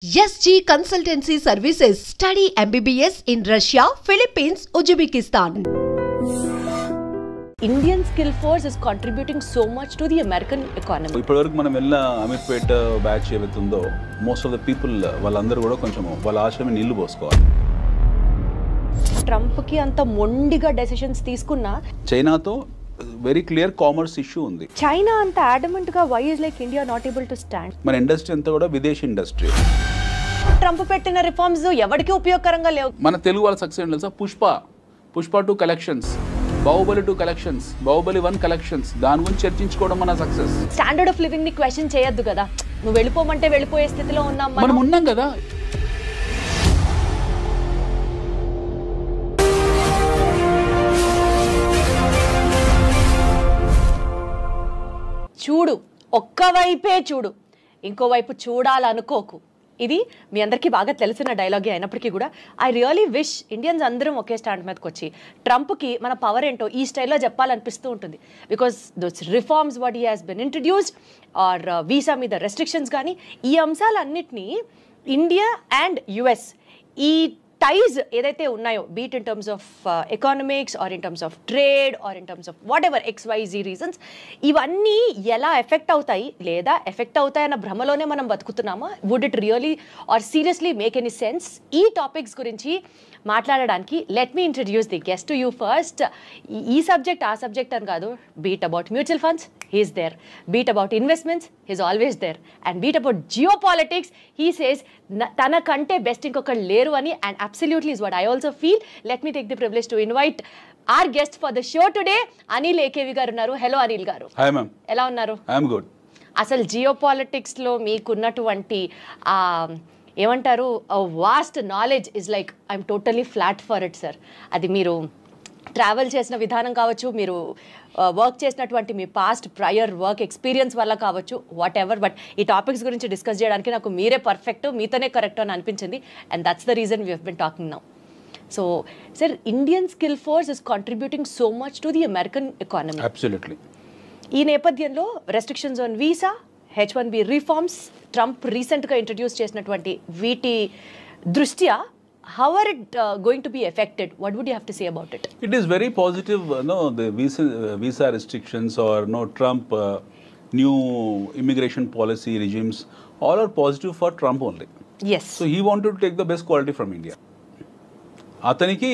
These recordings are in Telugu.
SG Consultancy Services. Study MBBS in Russia, Philippines, Uzbekistan. Indian skill force is contributing so much to the American economy. ఇప్పటివరకు మనం వెళ్ళిన అమీర్పేట బ్యాచ్ ఏవైతే ఉందో మోస్ట్ ఆఫ్ ద పీపుల్ వాళ్ళందరూ కూడా కొంచెం వాళ్ళ ఆశయం నీళ్లు పోసుకోవాలి. ట్రంప్కి అంత మొండిగా డెసిషన్స్ తీసుకున్నా చైనాతో వెరీ క్లియర్ కామర్స్ ఇష్యూ ఉంది. చైనా అంత అడమెంట్ గా why is like India not able to stand? మన ఇండస్ట్రీ అంతా కూడా విదేశీ ఇండస్ట్రీ. ట్రంప్ పెట్టిన రిఫార్మ్స్ ఎవరికి ఉపయోగకరంగా లేవు. మన తెలుగు వాళ్ళ సక్సెస్ ఏంటి తెలుసా? Pushpa 2 collections, Baahubali 2 collections, Baahubali 1 collections, దాని గురించి చర్చించుకోవడం మన సక్సెస్. స్టాండర్డ్ ఆఫ్ లివింగ్ ని క్వశ్చన్ చేయొద్దు కదా. నువ్వు వెళ్ళిపోమంటే వెళ్ళిపోయే స్థితిలో మనం ఉన్నాం కదా. చూడు, ఒక్కవైపే చూడు, ఇంకోవైపు చూడాలనుకోకు. ఇది మీ అందరికీ బాగా తెలిసిన డైలాగే అయినప్పటికీ కూడా ఐ రియలీ విష్ ఇండియన్స్ అందరం ఒకే స్టాండ్ మీదకి వచ్చి ట్రంప్కి మన పవర్ ఏంటో ఈ స్టైల్లో చెప్పాలనిపిస్తూ ఉంటుంది. Because those reforms what he has been introduced or visa మీద రెస్ట్రిక్షన్స్ కానీ ఈ అంశాలన్నిటినీ ఇండియా అండ్ యుఎస్ ఈ టైజ్ ఏదైతే ఉన్నాయో be it in terms of economics or in terms of trade or in terms of whatever XYZ reasons ఇవన్నీ ఎలా ఎఫెక్ట్ అవుతాయి లేదా ఎఫెక్ట్ అవుతాయన్న భ్రమలోనే మనం బతుకుతున్నామా? Would it really or seriously make any sense? ఈ టాపిక్స్ గురించి మాట్లాడడానికి let me introduce the guest to you first. ఈ సబ్జెక్ట్ ఆ సబ్జెక్ట్ అని కాదు. Be it about mutual funds, he's there. Be it about investments, he's always there. And beat about geopolitics, he says తనకంటే బెస్ట్ ఇంకొకరు లేరు అని. And absolutely is what I also feel. Let me take the privilege to invite our guest for the show today. Anil AKV garu ఉన్నారు. Hello Anil garu. Hi ma'am. ఎలా ఉన్నారు? I'm good. అసలు జియో పాలిటిక్స్లో మీకున్నటువంటి ఏమంటారు vast knowledge is like I'm totally flat for it sir. అది మీరు ట్రావెల్ చేసిన విధానం కావచ్చు, మీరు వర్క్ చేసినటువంటి మీ పాస్ట్ ప్రయర్ వర్క్ ఎక్స్పీరియన్స్ వల్ల కావచ్చు, వాట్ ఎవర్. బట్ ఈ టాపిక్స్ గురించి డిస్కస్ చేయడానికి నాకు మీరే పర్ఫెక్ట్, మీతోనే కరెక్ట్ అని అనిపించింది. And that's the reason we have been talking now. So sir, Indian skill force is contributing so much to the American economy. Absolutely. ఈ నేపథ్యంలో restrictions on visa, H1B reforms, Trump రీసెంట్గా ఇంట్రడ్యూస్ చేసినటువంటి వీటి దృష్ట్యా how are it going to be affected? What would you have to say about it? It is very positive, the visa restrictions or Trump new immigration policy regimes, all are positive for Trump only. Yes. So he wanted to take the best quality from India. అతనికి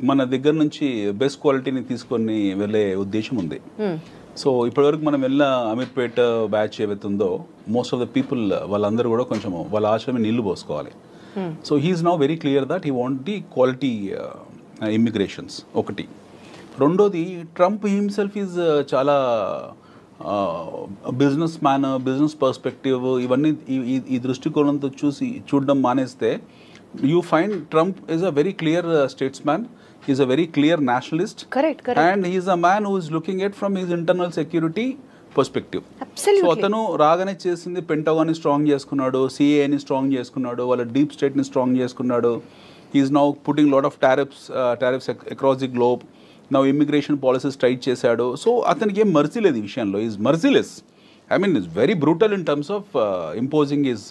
మన దగ్గర నుంచి బెస్ట్ క్వాలిటీని తీసుకొని వెళ్ళే ఉద్దేశం ఉంది. సో ఇప్పటివరకు మనం వెళ్ళిన అమీర్పేట బ్యాచ్ ఏవైతే ఉందో మోస్ట్ ఆఫ్ ద పీపుల్ వాళ్ళందరూ కూడా కొంచెం వాళ్ళ ఆశయం నీళ్లు పోసుకోవాలి. So he's now very clear that he want the quality immigrations. ఒకటి. రెండోది, ట్రంప్ హిమ్సెల్ఫ్ ఈజ్ చాలా బిజినెస్ మ్యాన్, బిజినెస్ పర్స్పెక్టివ్ ఇవన్నీ ఈ దృష్టికోణంతో చూడడం మానేస్తే you find Trump is a very clear statesman. He is a very clear nationalist. Correct. And he is a man who is looking at from his internal security perspective. Absolutely. So atanu రాగానే చేసింది పెంటగాన్ ని స్ట్రాంగ్ చేసుకున్నాడు, CA ని స్ట్రాంగ్ చేసుకున్నాడు, వాళ్ళ డీప్ స్టేట్ ని స్ట్రాంగ్ చేసుకున్నాడు. He is now putting lot of tariffs across the globe. Now immigration policies tight చేశాడు. So అతనికి ఏం మర్సీ లేదు ఈ విషయంలో. He is merciless. I mean, it's very brutal in terms of imposing his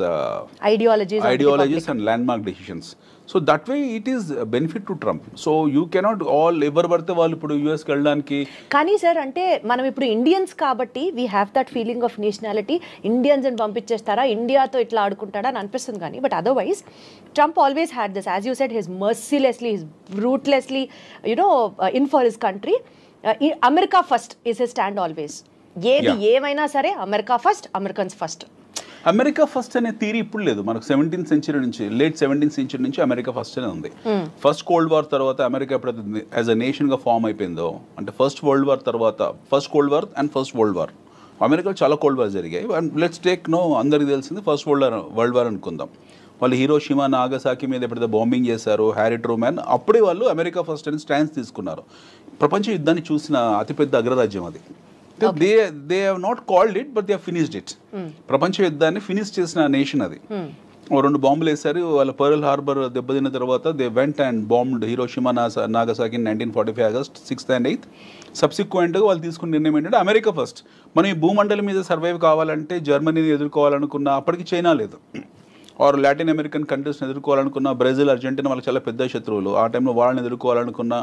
ideologies and landmark decisions. So that way it is a benefit to Trump. So you cannot all ఎవరు పడితే వాళ్ళు ఇప్పుడు US కి వెళ్ళడానికి. కానీ సార్, అంటే మనం ఇప్పుడు ఇండియన్స్ కాబట్టి we have that feeling of nationality. Indians అని పంపించేస్తారా, ఇండియాతో ఇట్లా ఆడుకుంటాడా అని అనిపిస్తుంది. కానీ but otherwise Trump always had this, as you said, his mercilessly, his ruthlessly in for his country. America first is his stand always. ఏది ఏమైనా సరే America first, Americans first. America first అనే థియరీ ఇప్పుడు లేదు. మనకు 17th century నుంచి, లేట్ 17th century నుంచి అమెరికా ఫస్ట్ అనే ఉంది. ఫస్ట్ కోల్డ్ వార్ తర్వాత అమెరికా ఎప్పుడైతే యాజ్ అ నేషన్ గా ఫామ్ అయిపోయిందో, అంటే ఫస్ట్ వరల్డ్ వార్ తర్వాత, first cold war and first world war, అమెరికాలో చాలా కోల్డ్ వార్ జరిగాయి. లెట్స్ టేక్ అందరికి తెలిసింది ఫస్ట్ వరల్డ్ వార్ అనుకుందాం. వాళ్ళు హిరోషిమా, నాగసాకి మీద ఎప్పుడైతే బాంబింగ్ చేశారు, హ్యారీ ట్రూమాన్, అప్పుడే వాళ్ళు అమెరికా ఫస్ట్ అని స్టాండ్స్ తీసుకున్నారు. ప్రపంచ యుద్ధాన్ని చూసిన అతిపెద్ద అగ్రరాజ్యం అది. They have not called it, but they have finished it. ప్రపంచ యుద్ధాన్ని ఫినిష్ చేసిన నేషన్ అది. 2 బాంబులు వేశారు. వాళ్ళ పర్ల్ హార్బర్ దెబ్బతిన్న తర్వాత they went and bombed Hiroshima, Nagasaki 1945 August 6th and 8th. సబ్సిక్వెంట్గా వాళ్ళు తీసుకున్న నిర్ణయం ఏంటంటే అమెరికా ఫస్ట్. మనం ఈ భూమండలం మీద సర్వైవ్ కావాలంటే జర్మనీని ఎదుర్కోవాలనుకున్న అప్పటికి చైనా లేదు. ఆర్ లాటిన్ అమెరికన్ కంట్రీస్ని ఎదుర్కోవాలనుకున్న బ్రెజిల్, అర్జెంటీనా వాళ్ళకి చాలా పెద్ద శత్రువులు. ఆ టైంలో వాళ్ళని ఎదుర్కోవాలనుకున్న,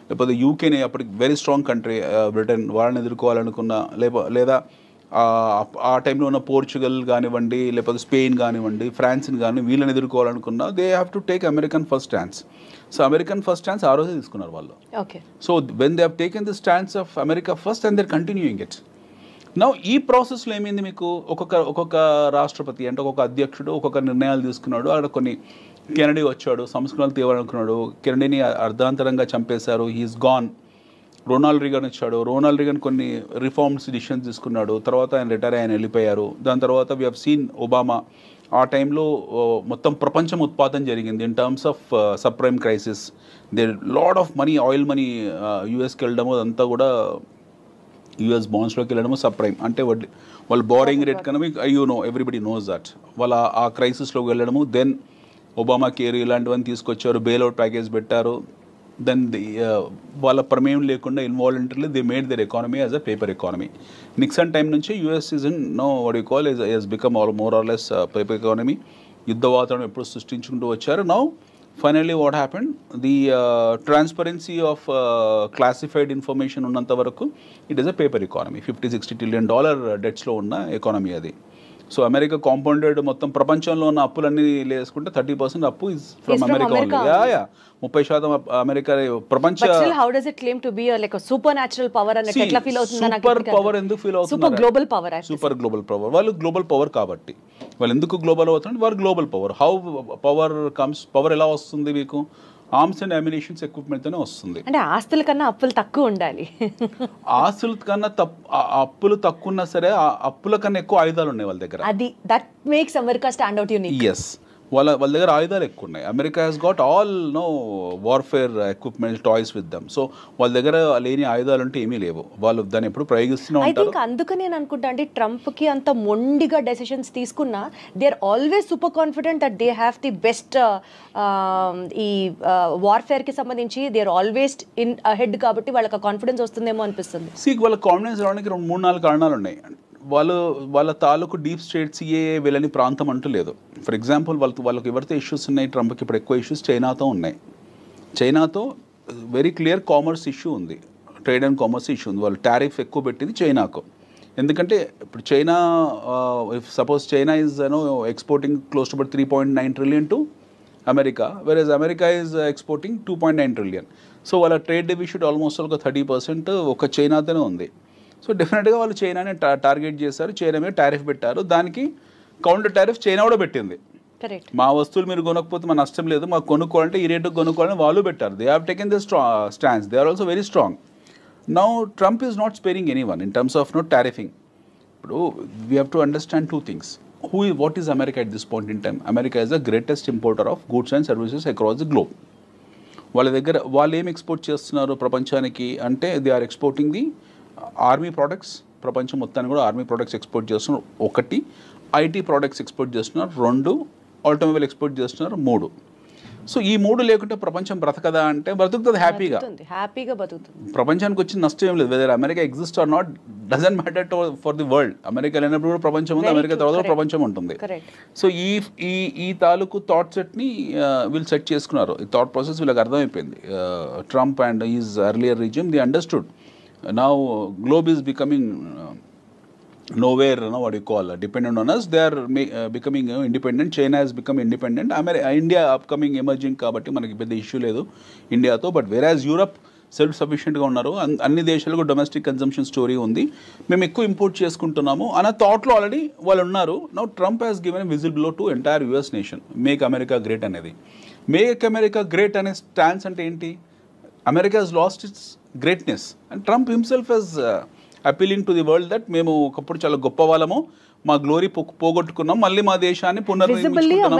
లేకపోతే యూకేని అప్పటికి వెరీ స్ట్రాంగ్ కంట్రీ బ్రిటన్, వాళ్ళని ఎదుర్కోవాలనుకున్న, లేదా ఆ టైంలో ఉన్న పోర్చుగల్ కానివ్వండి, లేకపోతే స్పెయిన్ కానివ్వండి, ఫ్రాన్స్ని కానీ వీళ్ళని ఎదుర్కోవాలనుకున్నా they have to take American first stance. So American first stance ఆ రోజే తీసుకున్నారు వాళ్ళు. So when they have taken the stance of America first and there continuing it. Now ఈ ప్రాసెస్లో ఏమైంది, మీకు ఒక్కొక్క రాష్ట్రపతి అంటే ఒక్కొక్క అధ్యక్షుడు ఒక్కొక్క నిర్ణయాలు తీసుకున్నాడు. అక్కడ కొన్ని కెనడీ వచ్చాడు, సంస్కరణలు తేవాలనుకున్నాడు, కెనడీని అర్ధాంతరంగా చంపేశారు, హీఈస్ గాన్. రొనాల్డ్ రీగన్ వచ్చాడు, రొనాల్డ్ రీగన్ కొన్ని రిఫార్మ్స్ డిసిషన్స్ తీసుకున్నాడు, తర్వాత ఆయన రిటైర్ ఆయన వెళ్ళిపోయారు. దాని తర్వాత వీ హ్యావ్ సీన్ ఒబామా. ఆ టైంలో మొత్తం ప్రపంచం ఉత్పాదన జరిగింది in terms of subprime crisis. They lot of money, oil money యూఎస్కి వెళ్ళడము, అదంతా కూడా యూఎస్ బాండ్స్లోకి వెళ్ళడము సబ్ప్రైమ్ అంటే వాళ్ళు బారింగ్ రేట్ కన్నా ఎవ్రీబడి నోస్ దట్. వాళ్ళ ఆ క్రైసిస్లోకి వెళ్ళడము. దెన్ ఒబామా కేర్ ఇలాంటివన్నీ తీసుకొచ్చారు, బెయిల్అవుట్ ప్యాకేజ్ పెట్టారు. దెన్ వాళ్ళ ప్రమేయం లేకుండా involuntarily they made their economy as a paper economy. Nixon time నుంచి US is in no what you call is become more or less paper economy. యుద్ధ వాతావరణం ఎప్పుడు సృష్టించుకుంటూ వచ్చారు. Now finally what happened, the transparency of classified information ఉన్నంత వరకు it is a paper economy. $50-60 trillion డెట్స్లో ఉన్న ఎకానమీ అది. సో అమెరికా కాంపౌండెడ్ మొత్తం ప్రపంచంలో ఉన్న అప్పులన్నీ వేసుకుంటే 30% అప్పు is from America only. 30% America ప్రపంచ. How does it claim to be like super natural power అని ఎట్లా ఫీల్ అవుతుంది? సూపర్ పవర్ ఎందుకు ఫీల్ అవుతుంది? Super global power. Super global power. వాళ్ళు గ్లోబల్ పవర్ కాబట్టి వాళ్ళు ఎందుకు గ్లోబల్ అవుతుంది? వారు global power. How power comes? Power ఎలా వస్తుంది మీకు? ఆర్మ్స్ అండ్ అమ్యునిషన్స్ ఎక్విప్మెంట్తోనే వస్తుంది. అంటే ఆస్తుల కన్నా అప్పులు తక్కువ ఉండాలి. ఆస్తుల కన్నా అప్పులు తక్కువ ఉన్నా సరే అప్పుల కన్నా ఎక్కువ ఆయుధాలు ఉన్నాయి వాళ్ళ దగ్గర. అది that makes America stand out unique. yes వాళ్ళ దగ్గర ఆయుధాలు ఎక్కువ ఉన్నాయి. America has got all warfare equipment toys with them. So వాళ్ళ దగ్గర లేని ఆయుధాలు అంటే ఏమీ లేవు. వాళ్ళు దాన్ని ఎప్పుడు ప్రయోగిస్తూనే ఉంటారు. ఐ థింక్ అందుకని నేను అనుకుంటా అండి, ట్రంప్కి అంత మొండిగా డెసిషన్స్ తీసుకున్నా they are always super confident that they have the best ఈ వార్ఫేర్కి సంబంధించి they are always in ahead కాబట్టి వాళ్ళకి కాన్ఫిడెన్స్ వస్తుందేమో అనిపిస్తుంది. వాళ్ళ కాన్ఫిడెన్స్ రావడానికి 3-4 కారణాలు ఉన్నాయి. వాళ్ళ తాలూకు డీప్ స్టేట్ సిఏఏ వెళ్ళని ప్రాంతం అంటూ లేదు. ఫర్ ఎగ్జాంపుల్ వాళ్ళకి ఎవరితో ఇష్యూస్ ఉన్నాయి, ట్రంప్కి ఇప్పుడు ఎక్కువ ఇష్యూస్ చైనాతో ఉన్నాయి. చైనాతో వెరీ క్లియర్ కామర్స్ ఇష్యూ ఉంది, ట్రేడ్ అండ్ కామర్స్ ఇష్యూ ఉంది. వాళ్ళు టారిఫ్ ఎక్కువ పెట్టింది చైనాకు. ఎందుకంటే ఇప్పుడు China if suppose China is exporting close to about 3.9 trillion to America, versus America is exporting 2.9 trillion. So వాళ్ళ ట్రేడ్ డెఫిసిట్ ఆల్మోస్ట్ ఒక 30% ఒక చైనాతోనే ఉంది. సో డెఫినెట్గా వాళ్ళు చైనాని టార్గెట్ చేశారు, చైనా మీద టారిఫ్ పెట్టారు. దానికి కౌంటర్ టారిఫ్ చైనా కూడా పెట్టింది. మా వస్తువులు మీరు కొనకపోతే మా నష్టం లేదు, మాకు కొనుక్కోవాలంటే ఈ రేటుకు కొనుక్కోవాలని వాళ్ళు పెట్టారు. They have taken the stands. They are also very strong. Now Trump is not sparing any one in terms of tariffing. ఇప్పుడు we have to understand 2 things. What is America at this point in time? America is the greatest importer of goods and services across the globe. వాళ్ళ దగ్గర వాళ్ళు ఏం ఎక్స్పోర్ట్ చేస్తున్నారు ప్రపంచానికి అంటే they are exporting the army products. ప్రపంచం మొత్తాన్ని కూడా ఆర్మీ ప్రోడక్ట్స్ ఎక్స్పోర్ట్ చేస్తున్నారు. 1 ఐటీ ప్రోడక్ట్స్ ఎక్స్పోర్ట్ చేస్తున్నారు. 2 ఆటోమొబైల్ ఎక్స్పోర్ట్ చేస్తున్నారు. 3 సో ఈ 3 లేకుంటే ప్రపంచం బ్రతకదా అంటే బ్రతుకుతుంది, హ్యాపీగా బతుకుతుంది. ప్రపంచానికి వచ్చిన నష్టం ఏం లేదు. Whether America exist or not doesn't matter for the world. America లేనప్పుడు కూడా ప్రపంచం ఉంది, అమెరికా తర్వాత ప్రపంచం ఉంటుంది. సో ఈ తాలూకు థాట్ సెట్ని వీళ్ళు సెట్ చేసుకున్నారు. ఈ థాట్ ప్రాసెస్ వీళ్ళకి అర్థమైపోయింది. Trump and is earlier regime the understood. Now globe is becoming nowhere, what you call dependent on us. They are becoming independent. China has become independent. India upcoming emerging kabatti manaki pedda issue ledu India tho. But whereas Europe self సఫిషియెంట్గా ఉన్నారు, అన్ని దేశాలకు డొమెస్టిక్ కన్జంప్షన్ స్టోరీ ఉంది, మేము ఎక్కువ ఇంపోర్ట్ చేసుకుంటున్నాము అన్న థాట్లో ఆల్రెడీ వాళ్ళు ఉన్నారు. Now Trump has given whistle blow to entire US nation. Make America great అనేది. మేక్ అమెరికా గ్రేట్ అనే స్టాన్స్ అంటే ఏంటి? America has lost its greatness and Trump himself has appealing to the world that మేము ఒకప్పుడు చాలా గొప్ప వాళ్ళము, మా గ్లోరీ పోగొట్టుకున్నాం, మళ్ళీ మా దేశాన్ని పునర్నిర్మించుకుంటున్నాము.